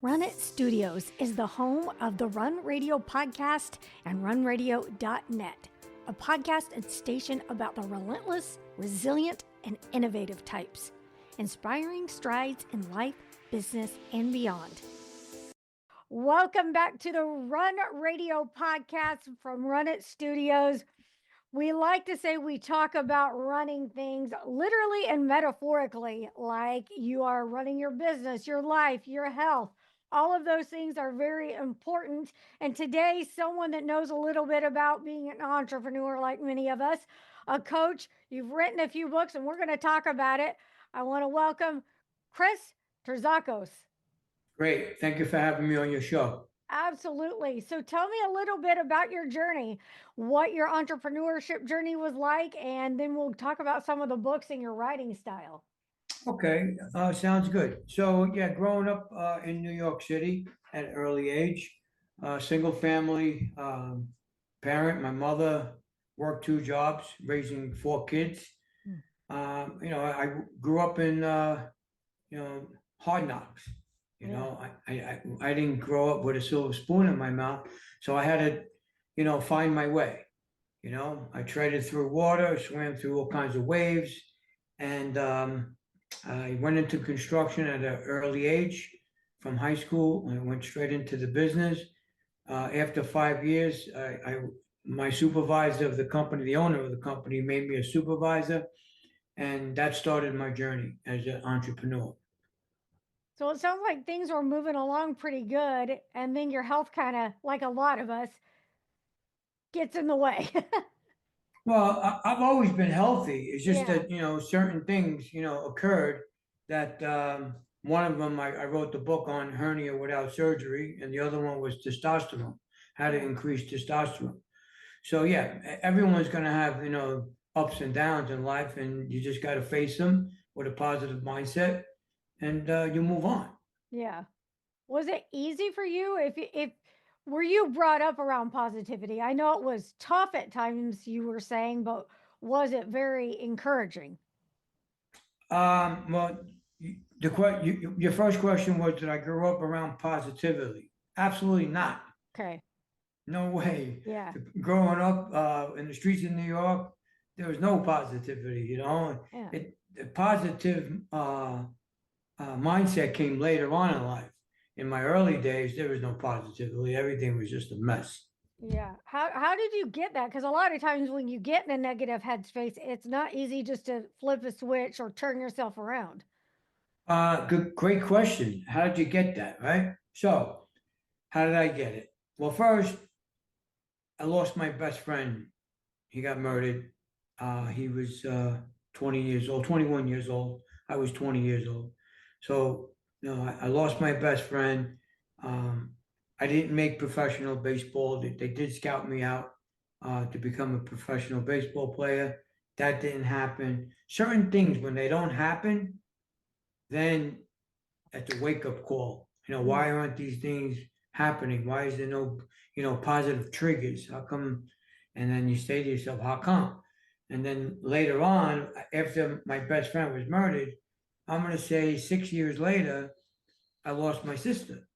Run It Studios is the home of the Run Radio podcast and runradio.net, a podcast and station about the relentless, resilient, and innovative types, inspiring strides in life, business, and beyond. Welcome back to the Run Radio podcast from Run It Studios. We like to say we talk about running things literally and metaphorically, like you are running your business, your life, your health. All of those things are very important. And today, someone that knows a little bit about being an entrepreneur, like many of us, a coach, you've written a few books, and we're going to talk about it. I want to welcome Chris Terzakos. Great. Thank you for having me on your show. Absolutely. So tell me a little bit about your journey, what your entrepreneurship journey was like, and then we'll talk about some of the books and your writing style. Okay, sounds good. So, yeah, growing up in New York City at an early age, single family parent, my mother worked 2 jobs, raising 4 kids. I grew up in, hard knocks. I didn't grow up with a silver spoon in my mouth, so I had to, find my way. I traded through water, swam through all kinds of waves, and I went into construction at an early age. From high school, I went straight into the business. After 5 years, my supervisor of the company, the owner of the company, made me a supervisor, and that started my journey as an entrepreneur. So it sounds like things were moving along pretty good, and then your health kind of, like a lot of us, gets in the way. Well, I've always been healthy. It's just Yeah. that, certain things, occurred that one of them I wrote the book on hernia without surgery, and the other one was testosterone, how to increase testosterone. So yeah, everyone's gonna have, ups and downs in life, and you just gotta face them with a positive mindset, and you move on. Yeah. Was it easy for you? If were you brought up around positivity? I know it was tough at times, you were saying, but was it very encouraging? Well, your first question was, did I grow up around positivity? Absolutely not. Okay. No way. Yeah. Growing up in the streets of New York, there was no positivity. Yeah. The positive mindset came later on in life. In my early days, there was no positivity. Everything was just a mess. Yeah. How did you get that? Because a lot of times when you get in a negative headspace, it's not easy just to flip a switch or turn yourself around. Great question. How did you get that, right? So, how did I get it? Well, first, I lost my best friend. He got murdered. He was 20 years old, 21 years old. I was 20 years old. So, I lost my best friend. Um, I didn't make professional baseball. They did scout me out to become a professional baseball player. That didn't happen. Certain things, when they don't happen, then it's a wake up call. Why aren't these things happening? Why is there no, positive triggers? How come? And then you say to yourself, how come? And then later on, after my best friend was murdered, I'm going to say 6 years later, I lost my sister,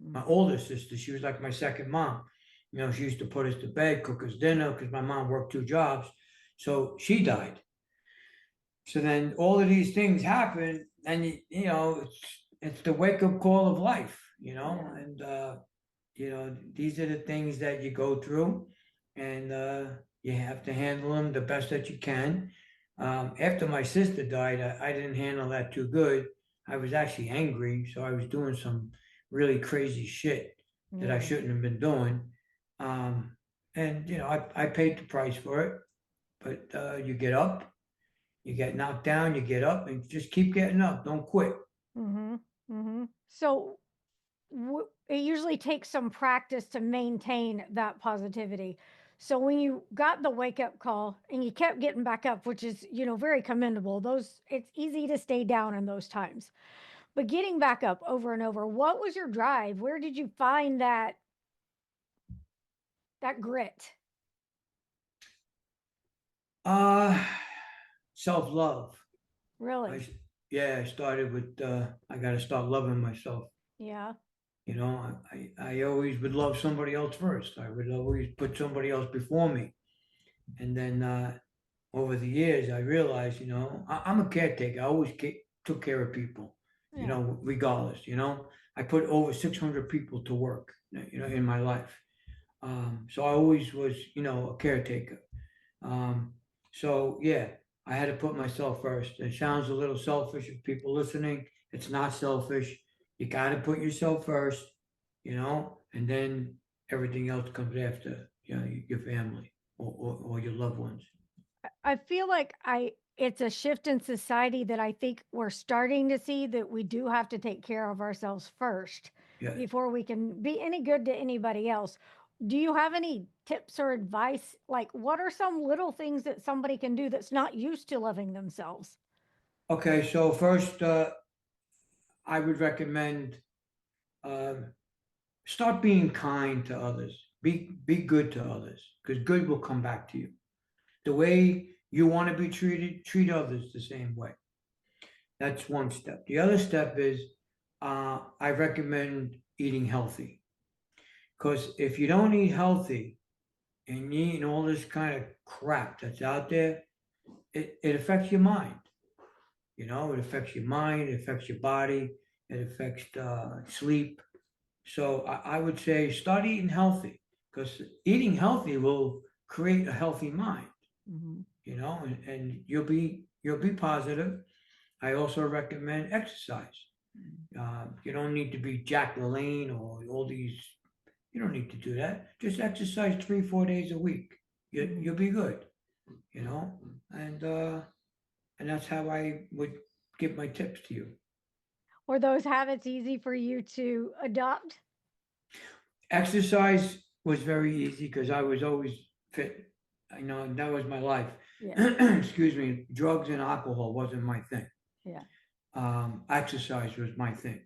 my older sister. She was like my second mom. She used to put us to bed, cook us dinner, because my mom worked 2 jobs. So she died. So then all of these things happen, and it's the wake up call of life, and these are the things that you go through, and you have to handle them the best that you can. After my sister died, I didn't handle that too good. I was actually angry, so I was doing some really crazy shit that I shouldn't have been doing. And I paid the price for it, but you get up, you get knocked down, you get up, and just keep getting up. Don't quit. Mm-hmm. Mm-hmm. So it usually takes some practice to maintain that positivity. So when you got the wake up call and you kept getting back up, which is, very commendable, it's easy to stay down in those times. But getting back up over and over, what was your drive? Where did you find that grit? Uh Self love. Really? I Yeah, I started with I got to start loving myself. Yeah. You know, I always would love somebody else first. I would always put somebody else before me. And then over the years, I realized, I'm a caretaker. I always took care of people, Yeah. regardless. I put over 600 people to work, in my life. So I always was, a caretaker. Um, so yeah, I had to put myself first. It sounds a little selfish if people listening. It's not selfish. You got to put yourself first, and then everything else comes after, your family or your loved ones. I feel like it's a shift in society that I think we're starting to see, that we do have to take care of ourselves first Yeah. before we can be any good to anybody else. Do you have any tips or advice? Like, what are some little things that somebody can do that's not used to loving themselves? Okay. So first, I would recommend um, start being kind to others. Be good to others because good will come back to you. The way you want to be treated, treat others the same way. That's one step. The other step is I recommend eating healthy because if you don't eat healthy and you eat all this kind of crap that's out there, it affects your mind. It affects your mind, it affects your body, it affects sleep. So I would say start eating healthy because eating healthy will create a healthy mind. Mhm. And you'll be positive. I also recommend exercise. You don't need to be Jack LaLanne or all these. You don't need to do that. Just exercise 3, 4 days a week. You'll be good. You know, and uh, and that's how I would give my tips to you. Were those habits easy for you to adopt? Exercise was very easy because I was always fit. That was my life. Yeah. Excuse me. Drugs and alcohol wasn't my thing. Yeah. Exercise was my thing.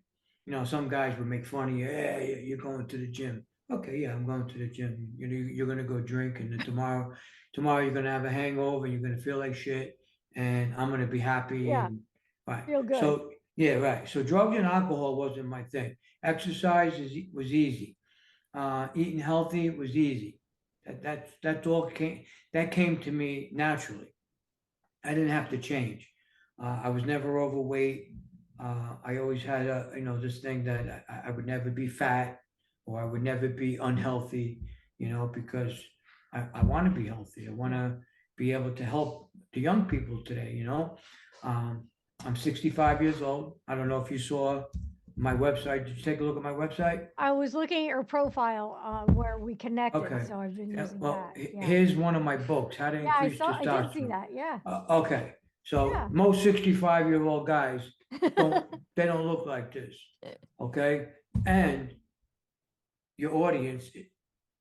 Some guys would make fun of you. Hey, you're going to the gym. Okay, yeah, I'm going to the gym. You're gonna go drink, and then tomorrow you're gonna have a hangover, and you're gonna feel like shit, and I'm gonna be happy Yeah. and right. Feel good. So yeah, right. So drugs and alcohol wasn't my thing. Exercise was easy. Eating healthy was easy. That all came to me naturally. I didn't have to change. I was never overweight. I always had this thing that I would never be fat or I would never be unhealthy, because I want to be healthy. I want to be able to help the young people today, Um, I'm 65 years old. I don't know if you saw my website. Did you take a look at my website? I was looking at your profile where we connected, Okay. so I've been Yeah, using well, that. Yeah. here's one of my books, How to Yeah, Increase I did see Testosterone. that. Yeah. Okay, so Yeah. most 65-year-old guys they don't look like this. Okay, and your audience,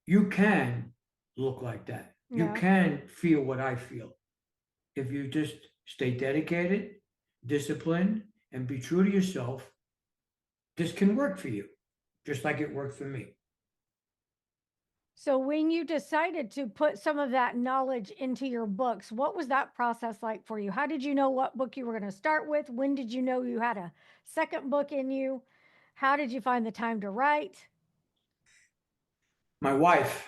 you can look like that. You Yeah. can feel what I feel if you just stay dedicated, disciplined, and be true to yourself. This can work for you, just like it worked for me. So when you decided to put some of that knowledge into your books, what was that process like for you? How did you know what book you were going to start with? When did you know you had a second book in you? How did you find the time to write? My wife,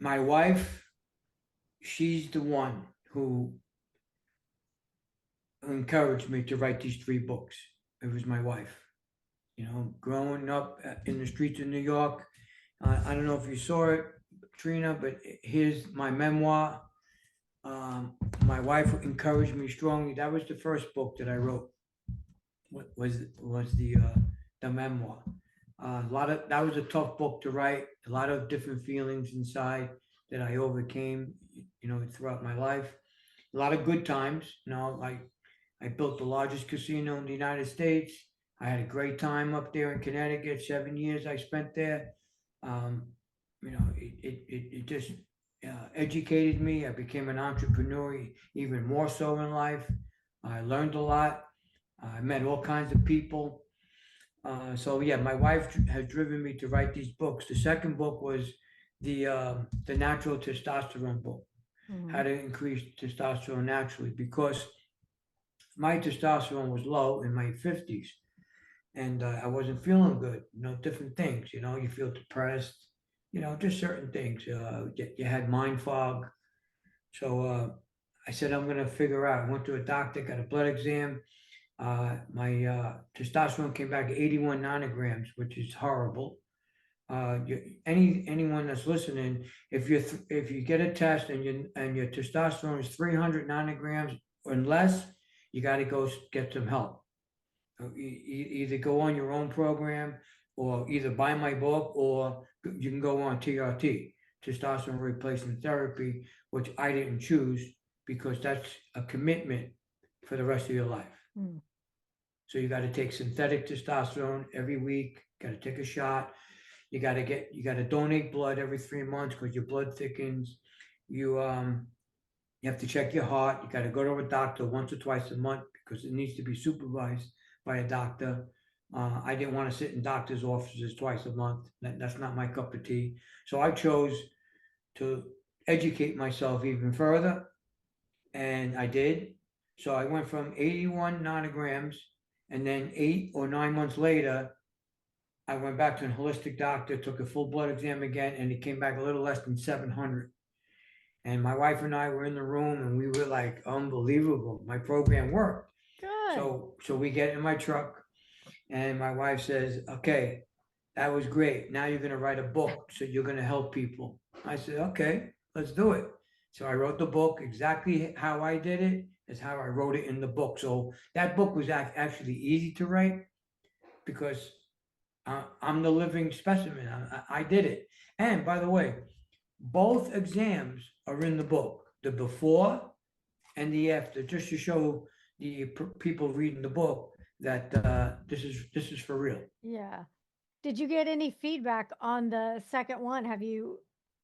my wife, she's the one who encouraged me to write these 3 books. It was my wife. Growing up in the streets of New York, I don't know if you saw it, Trina, but here's my memoir. My wife encouraged me strongly. That was the first book that I wrote. What was the memoir? That was a tough book to write. A lot of different feelings inside that I overcame, throughout my life. A lot of good times. Like I built the largest casino in the United States. I had a great time up there in Connecticut. 7 years I spent there. Um, it just educated me. I became an entrepreneur even more so in life. I learned a lot. I met all kinds of people. So yeah, my wife has driven me to write these books. The second book was the natural testosterone book, how Mhm. to increase testosterone naturally, because my testosterone was low in my 50s. and I wasn't feeling good. Different things. You feel depressed. Just certain things. You had mind fog. So I said I'm gonna figure out. I went to a doctor, got a blood exam. My testosterone came back at 81 nanograms, which is horrible. Anyone that's listening, if you get a test and your testosterone is 300 nanograms or less, you got to go get some help. Either go on your own program, or either buy my book, or you can go on TRT, testosterone replacement therapy, which I didn't choose because that's a commitment for the rest of your life. Mm. So you got to take synthetic testosterone every week. Got to take a shot. You got to donate blood every 3 months because your blood thickens. You have to check your heart. You got to go to a doctor once or twice a month because it needs to be supervised by a doctor. I didn't want to sit in doctor's offices twice a month. That's not my cup of tea. So I chose to educate myself even further, and I did. So I went from 81 nanograms, and then 8 or 9 months later, I went back to a holistic doctor, took a full blood exam again, and it came back a little less than 700. And my wife and I were in the room, and we were like, unbelievable. My program worked. Good. So we get in my truck, and my wife says, okay, that was great. Now you're going to write a book. So you're going to help people. I said, okay, let's do it. So I wrote the book. Exactly how I did it is how I wrote it in the book. So that book was actually easy to write because I'm the living specimen. I did it. And by the way, both exams are in the book, the before and the after, just to show the people reading the book that this is for real. Yeah. Did you get any feedback on the second one? Have you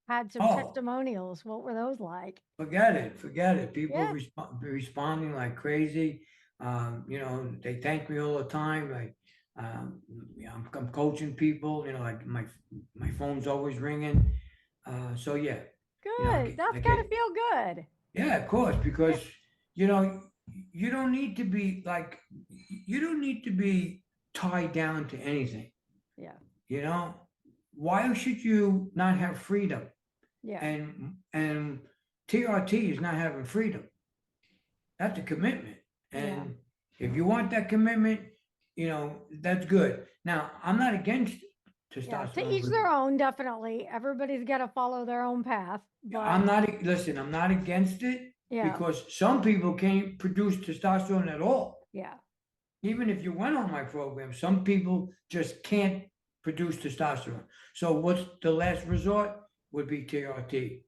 had some Oh, testimonials? What were those like? forget it. People Yeah. responding like crazy. They thank me all the time. Like, I'm coaching people. Like my phone's always ringing. So yeah, Good. That's got to feel good. yeah, of course, because you know you don't need to be tied down to anything. Yeah. Why should you not have freedom? Yeah. And TRT is not having freedom. That's a commitment, and if you want that commitment, that's good. Now, I'm not against Yeah. testosterone. To each their own, definitely. Everybody's got to follow their own path. But I'm not against it yeah. because some people can't produce testosterone at all. Yeah. Even if you went on my program, some people just can't produce testosterone. So what's the last resort would be TRT,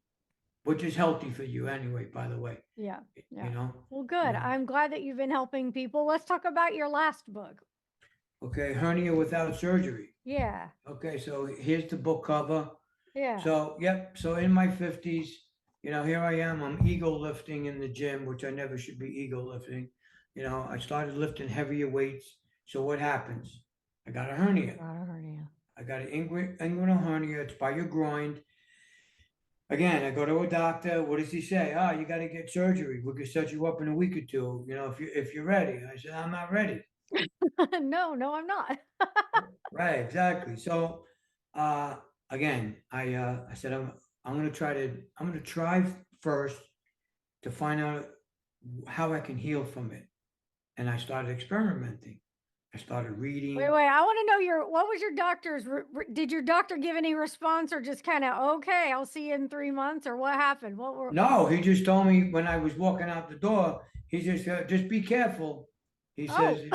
which is healthy for you anyway, by the way. Yeah. Yeah. You know? Well, good. Yeah. I'm glad that you've been helping people. Let's talk about your last book. Okay, hernia without surgery. Yeah. Okay, so here's the book cover. Yeah. So, yep, so in my 50s, here I am, I'm ego lifting in the gym, which I never should be ego lifting. I started lifting heavier weights. So what happens? I got a hernia. I got an inguinal hernia. It's by your groin. Again, I go to a doctor. What does he say? Oh, you got to get surgery. We can set you up in a week or two. If you're ready. I said, I'm not ready. No, I'm not. Right, exactly. So, again, I said I'm going to try first to find out how I can heal from it, and I started experimenting. I started reading. Wait, I want to know what was your doctor's, did your doctor give any response or just kind of, okay, I'll see you in 3 months, or what happened? No, he just told me when I was walking out the door, he just said, just be careful. He says,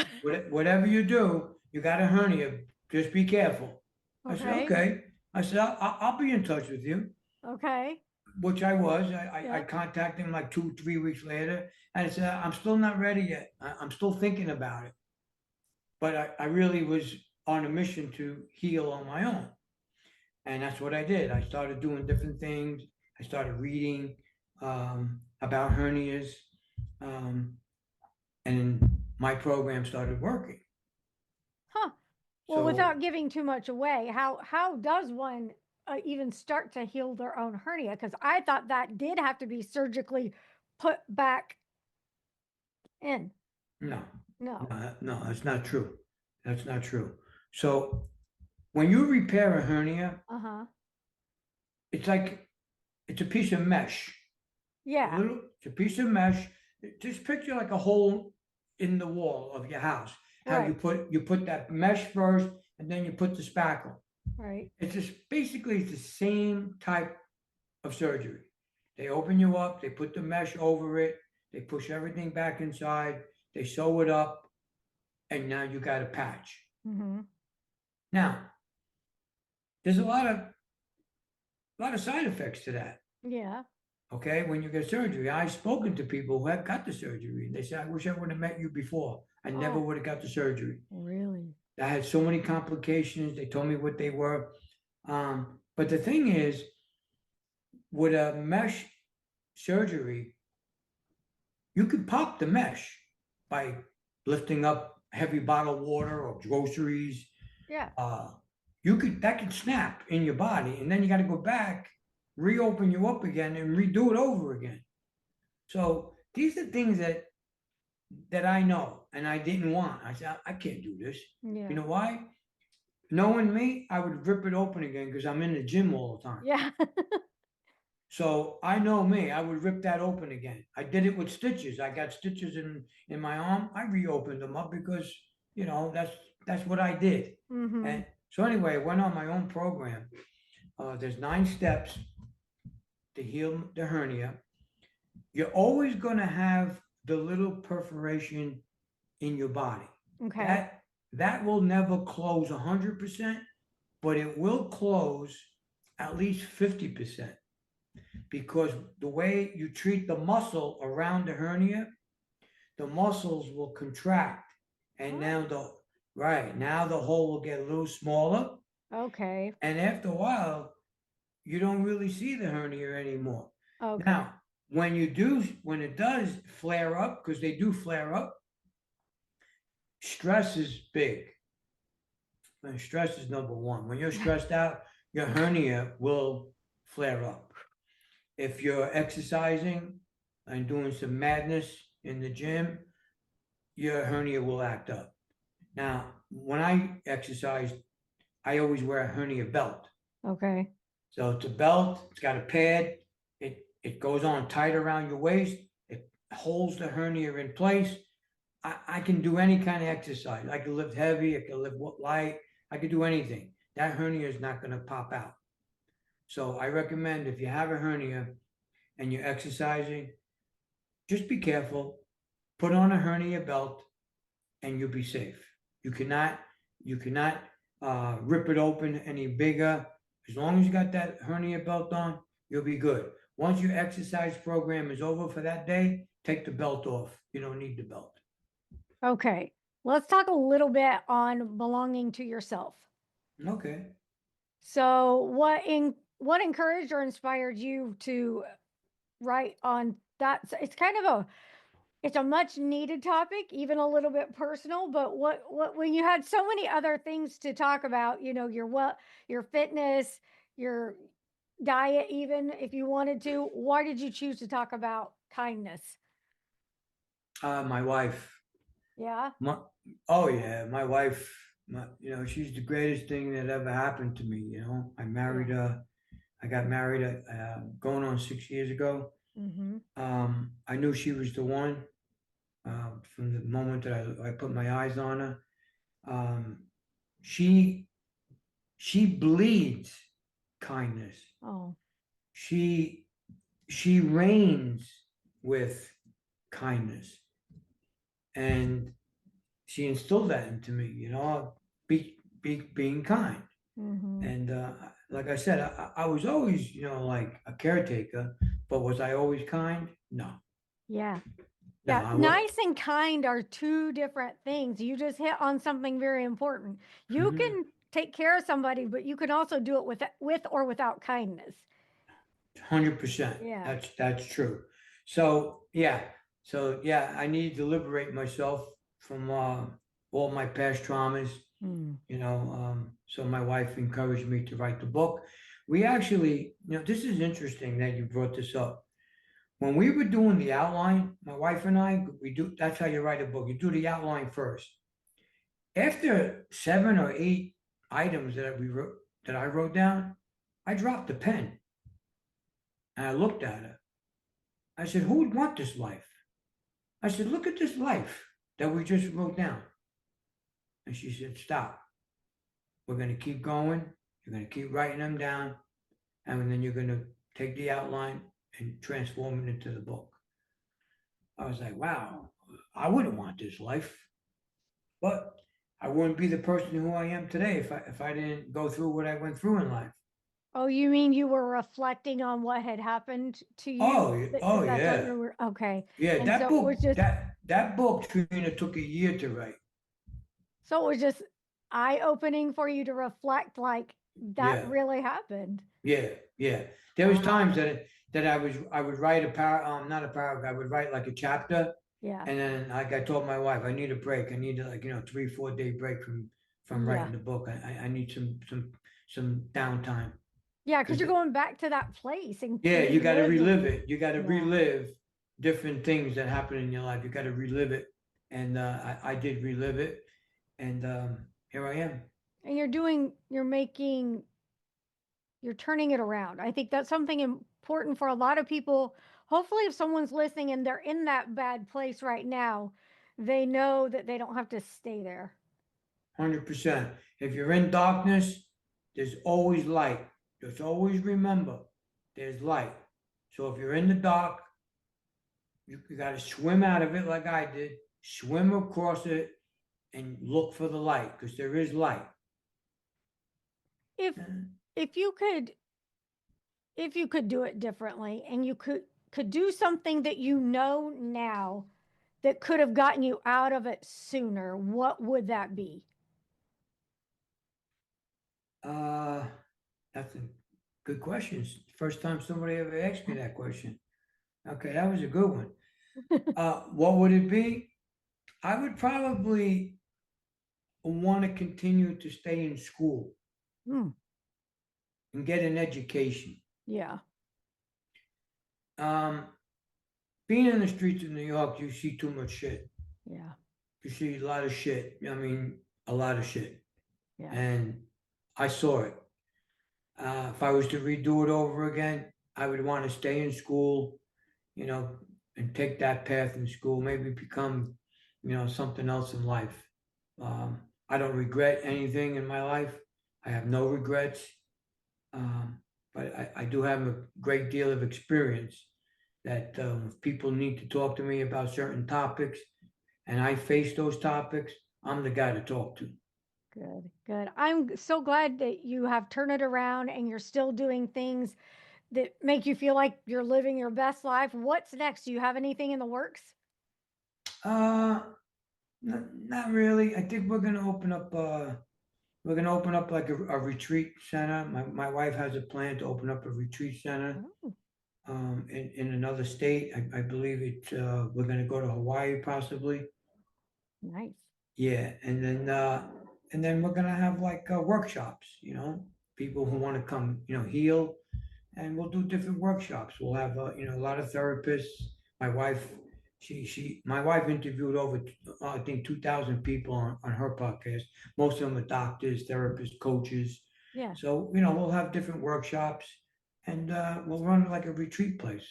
whatever you do, you got a hernia, just be careful. I said, okay. I said, I'll be in touch with you. Okay. Which I was. I contacted him like 2-3 weeks later, and I said, I'm still not ready yet. I'm still thinking about it. But I really was on a mission to heal on my own. And that's what I did. I started doing different things. I started reading about hernias. And my program started working. Huh. Well, without giving too much away, how does one even start to heal their own hernia? Because I thought that did have to be surgically put back in. No, that's not true. That's not true. So when you repair a hernia, it's like it's a piece of mesh. Yeah. It's a piece of mesh. Just picture like a hole in the wall of your house. How Right. you put that mesh first, and then you put the spackle. Right. It's just basically it's the same type of surgery. They open you up, they put the mesh over it, they push everything back inside, they sew it up, and now you got a patch. Now, there's a lot of side effects to that. Yeah. Okay, when you get surgery, I've spoken to people who have got the surgery. They say, "I wish I would have met you before. I never would have got the surgery." Really? I had so many complications. They told me what they were. But the thing is, with a mesh surgery, you could pop the mesh by lifting up heavy bottled water or groceries. Yeah. That could snap in your body, and then you got to go back, reopen you up again, and redo it over again. So these are things that I know and I didn't want. I said, I can't do this. Yeah. You know why? Knowing me, I would rip it open again because I'm in the gym all the time. Yeah. So I know me, I would rip that open again. I did it with stitches. I got stitches in my arm. I reopened them up because, that's what I did. And so anyway, I went on my own program. There's 9 steps to heal the hernia. You're always going to have the little perforation in your body. Okay. That will never close 100%, but it will close at least 50%. Because the way you treat the muscle around the hernia, the muscles will contract. And now the hole will get a little smaller. Okay. And after a while, you don't really see the hernia anymore. Okay. Now, when it does flare up, because they do flare up, stress is big. And stress is number one. When you're stressed out, your hernia will flare up. If you're exercising and doing some madness in the gym, your hernia will act up. Now, when I exercise, I always wear a hernia belt. Okay. So it's a belt, it's got a pad, it goes on tight around your waist, it holds the hernia in place. I can do any kind of exercise. I can lift heavy, I can lift light, I can do anything. That hernia is not going to pop out. So I recommend if you have a hernia and you're exercising, just be careful, put on a hernia belt, and you'll be safe. You cannot rip it open any bigger. As long as you got that hernia belt on, you'll be good. Once your exercise program is over for that day, take the belt off. You don't need the belt. Okay. Let's talk a little bit on belonging to yourself. Okay. So what encouraged or inspired you to write on that? It's a much needed topic, even a little bit personal, but when you had so many other things to talk about, your fitness, your diet, even if you wanted to, why did you choose to talk about kindness? My wife. Yeah. Oh yeah, my wife. She's the greatest thing that ever happened to me. I married her. I got married going on 6 years ago. I knew she was the one from the moment that I put my eyes on her. She bleeds kindness. Oh. She reigns with kindness, and she instilled that into me. Being kind. And like I said, I was always like a caretaker, but was I always kind? No. Yeah. No, Yeah, nice and kind are two different things. You just hit on something very important. You can take care of somebody, but you can also do it with or without kindness. 100%. Yeah. That's true. So yeah, I need to liberate myself from all my past traumas. So my wife encouraged me to write the book. We actually, this is interesting that you brought this up. When we were doing the outline, my wife and I, that's how you write a book. You do the outline first. after 7 or 8 items that I wrote down, I dropped the pen and I looked at her. I said, "Who would want this life?" I said, "Look at this life that we just wrote down." And she said, "Stop. We're going to keep going. You're going to keep writing them down, and then you're going to take the outline and transform it into the book." I was like, wow, I wouldn't want this life, but I wouldn't be the person who I am today if I didn't go through what I went through in life. Oh, you mean you were reflecting on what had happened to you? Oh That's what yeah, you were, okay. yeah. And That so it book, was just, that book, Trina, took a year to write. so it was just eye-opening for you to reflect like that Yeah, really happened. yeah, yeah. There was Wow. times that I would write not a paragraph. I would write like a chapter, Yeah. and then like I told my wife, I need a break. I need like 3-4 day break from Yeah. writing the book. I need some downtime. Yeah, because you're going back to that place and Yeah, you got to reliving. relive it. You got to Yeah. relive different things that happen in your life. You got to relive it, and I did relive it, and here I am. And you're turning it around. I think that's something important for a lot of people. Hopefully, if someone's listening and they're in that bad place right now, they know that they don't have to stay there. 100%. If you're in darkness, there's always light. Just always remember, there's light. So if you're in the dark, you got to swim out of it like I did. Swim across it and look for the light because there is light. If you could do it differently and you could do something that you know now that could have gotten you out of it sooner, what would that be? That's a good question. It's the first time somebody ever asked me that question. Okay, that was a good one. What would it be? I would probably want to continue to stay in school Hmm. and get an education. Yeah. Being in the streets of New York, you see too much shit. Yeah. You see a lot of shit. I mean, a lot of shit. Yeah. And I saw it. If I was to redo it over again, I would want to stay in school, and take that path in school, maybe become, something else in life. I don't regret anything in my life. I have no regrets. But I do have a great deal of experience that if people need to talk to me about certain topics and I face those topics, I'm the guy to talk to. Good, good. I'm so glad that you have turned it around and you're still doing things that make you feel like you're living your best life. What's next? Do you have anything in the works? Not really. I think we're gonna open up. We're gonna open up like a retreat center. My wife has a plan to open up a retreat center. Oh. In another state. I believe we're gonna go to Hawaii possibly. Nice. Yeah, and then we're gonna have like workshops, people who want to come, heal, and we'll do different workshops. We'll have a lot of therapists. My wife, my wife interviewed over I think 2,000 people on her podcast. Most of them are doctors, therapists, coaches. Yeah. So we'll have different workshops, and we'll run it like a retreat place.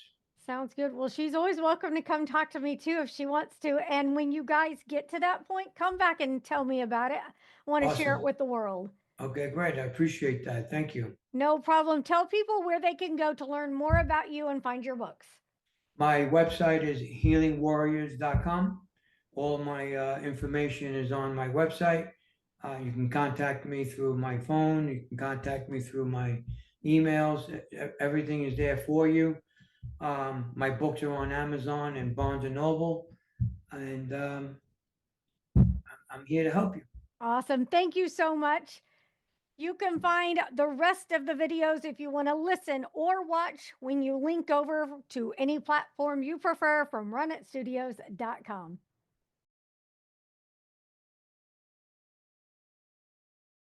Sounds good. Well, she's always welcome to come talk to me too if she wants to. And when you guys get to that point, come back and tell me about it. I want to share it Awesome. with the world. Okay, great. I appreciate that. Thank you. No problem. Tell people where they can go to learn more about you and find your books. My website is healingwarriors.com. All my information is on my website. You can contact me through my phone. You can contact me through my emails. Everything is there for you. My books are on Amazon and Barnes and Noble, and I'm here to help you. Awesome. Thank you so much. You can find the rest of the videos if you want to listen or watch when you link over to any platform you prefer from runitstudios.com.